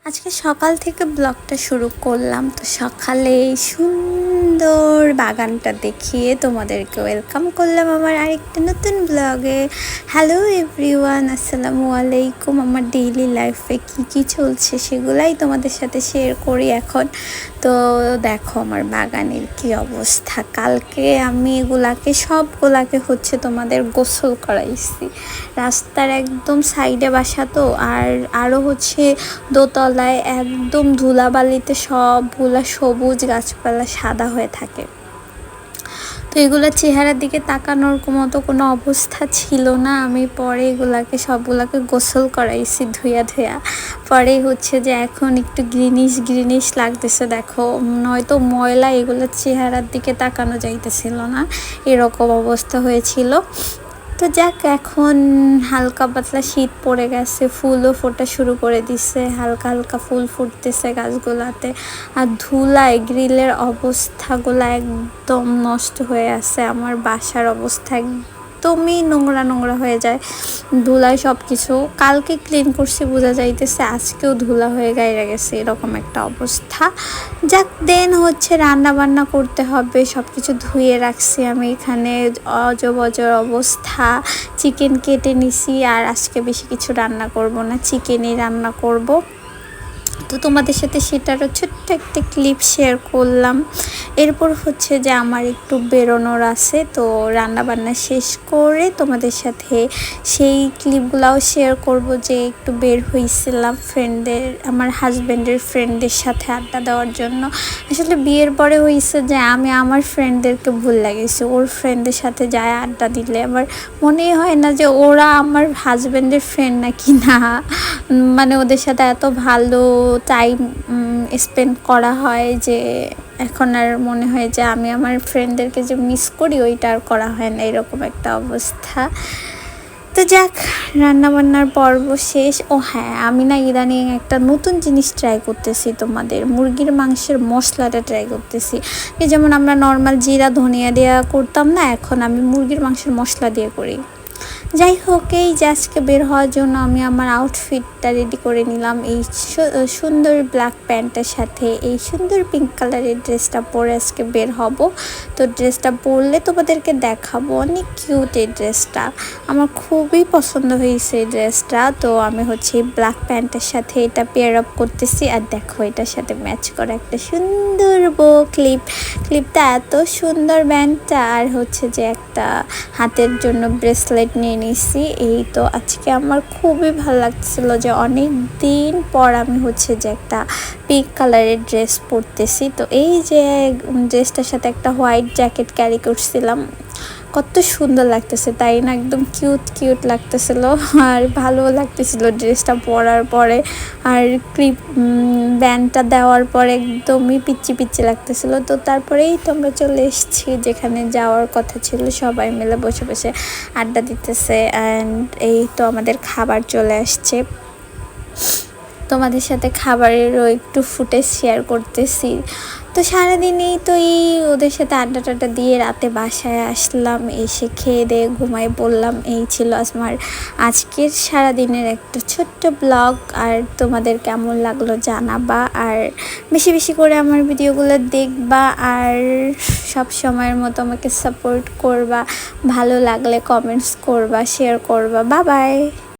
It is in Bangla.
আজকে সকাল থেকে ব্লগটা শুরু করলাম। তো সকালে সুন্দর বাগানটা দেখিয়ে তোমাদেরকে ওয়েলকাম করলাম আমার আরেকটা নতুন ব্লগে। হ্যালো এভরিওয়ান, আসসালামু আলাইকুম। আমার ডেইলি লাইফে কি চলছে সেগুলাই তোমাদের সাথে শেয়ার করি এখন। তো দেখো আমার বাগানের কি অবস্থা। কালকে আমি সবগুলাকে হচ্ছে তোমাদের গোসল করাইছি। রাস্তার একদম সাইডে বাসা তো, আরও হচ্ছে দোতলায় একদম ধুলাবালিতে সবগুলা সবুজ গাছপালা সাদা হয়ে থাকে। তো এগুলো চেহারার দিকে তাকানোর মতো কোনো অবস্থা ছিল না। আমি পরে সবগুলাকে গোসল করাইছি ধুয়া। পরে হচ্ছে যে এখন একটু গ্রিনিশ লাগতেছে। দেখো নয়তো ময়লা, এগুলো চেহারার দিকে তাকানো যাইতেছিল না, এরকম অবস্থা হয়েছিল। তো যাক, এখন হালকা পাতলা শীত পড়ে গেছে, ফুলও ফোটা শুরু করে দিচ্ছে, হালকা ফুল ফুটতেছে গাছগুলাতে। আর ধুলায় গ্রিলের অবস্থাগুলো একদম নষ্ট হয়ে আছে। আমার বাসার অবস্থা একদমই নোংরা হয়ে যায় ধুলায় সব কিছু। কালকে ক্লিন করছি বোঝা যাইতেছে, আজকেও ধুলা হয়ে গাইরা গেছে, এরকম একটা অবস্থা। যাক, দেন হচ্ছে রান্না বান্না করতে হবে। সব কিছু ধুয়ে রাখছি আমি এখানে, অজর অবস্থা। চিকেন কেটে নিছি, আর আজকে বেশি কিছু রান্না করব না, চিকেনই রান্না করব। তো তোমাদের সাথে সেটারও ছোট্ট একটা ক্লিপ শেয়ার করলাম। এরপর হচ্ছে যে আমার একটু বেরোনোর আছে, তো রান্নাবান্না শেষ করে তোমাদের সাথে সেই ক্লিপগুলাও শেয়ার করব যে একটু বের হয়েছিলাম আমার হাজব্যান্ডের ফ্রেন্ডদের সাথে আড্ডা দেওয়ার জন্য। আসলে বিয়ের পরে হয়েছে যে আমি আমার ফ্রেন্ডদেরকে ভুল লাগেছি। ওর ফ্রেন্ডদের সাথে যায় আড্ডা দিলে আমার মনেই হয় না যে ওরা আমার হাজব্যান্ডের ফ্রেন্ড নাকি না। মানে ওদের সাথে এত ভালো টাইম স্পেন্ড করা হয় যে এখন আর মনে হয় যে আমি আমার ফ্রেন্ডদেরকে যে মিস করি ওইটা আর করা হয় না, এরকম একটা অবস্থা। তো যাক, রান্নাবান্নার পর্ব শেষ। ও হ্যাঁ, আমি না ইদানিং একটা নতুন জিনিস ট্রাই করতেছি, তোমাদের মুরগির মাংসের মশলাটা ট্রাই করতেছি। এই যেমন আমরা নর্মাল জিরা ধনিয়া দেওয়া করতাম না, এখন আমি মুরগির মাংসের মশলা দিয়ে করি। যাই হোক, এই যে আজকে বের হওয়ার জন্য আমি আমার আউটফিটটা রেডি করে নিলাম। এই সুন্দর ব্ল্যাক প্যান্টের সাথে এই সুন্দর পিঙ্ক কালারের ড্রেসটা পরে আজকে বের হব। তো ড্রেসটা পরলে তোমাদেরকে দেখাবো, অনেক কিউট এই ড্রেসটা, আমার খুবই পছন্দ হয়েছে এই ড্রেসটা। তো আমি হচ্ছে ব্ল্যাক প্যান্টের সাথে এটা পেয়ার আপ করতেছি। আর দেখো এটার সাথে ম্যাচ করা একটা সুন্দর ক্লিপটা এত সুন্দর, ব্যান্ডটা। আর হচ্ছে যে একটা হাতের জন্য ব্রেসলেট নিয়ে নিছি। এই তো আজকে আমার খুবই ভালো লাগছিল যে অনেক দিন পর আমি হচ্ছে যে একটা পিঙ্ক কালারের ড্রেস পরতেছি। তো এই যে ড্রেসটার সাথে একটা হোয়াইট জ্যাকেট ক্যারি করছিলাম, কত সুন্দর লাগতেছে তাই না, একদম কিউট লাগতেছিল। আর ভালো লাগতেছিল ড্রেসটা পরার পরে। আর ব্যান্ডটা দেওয়ার পরে একদমই পিচ্ছি লাগতেছিল। তো তারপরেই তো আমরা চলে এসেছি যেখানে যাওয়ার কথা ছিল, সবাই মিলে বসে আড্ডা দিতেছে। অ্যান্ড এই তো আমাদের খাবার চলে আসছে, তোমাদের সাথে খাবারেরও একটু ফুটেজ শেয়ার করতেছি। তো সারাদিনেই তো এই ওদের সাথে আড্ডা দিয়ে রাতে বাসায় আসলাম, এসে খেয়ে দিয়ে ঘুমাই পড়লাম। এই ছিল আমার আজকের সারাদিনের একটা ছোট্ট ব্লগ। আর তোমাদের কেমন লাগলো জানাবা, আর বেশি করে আমার ভিডিওগুলো দেখবা, আর সব সময়ের মতো আমাকে সাপোর্ট করবা। ভালো লাগলে কমেন্টস করবা, শেয়ার করবা। বাই।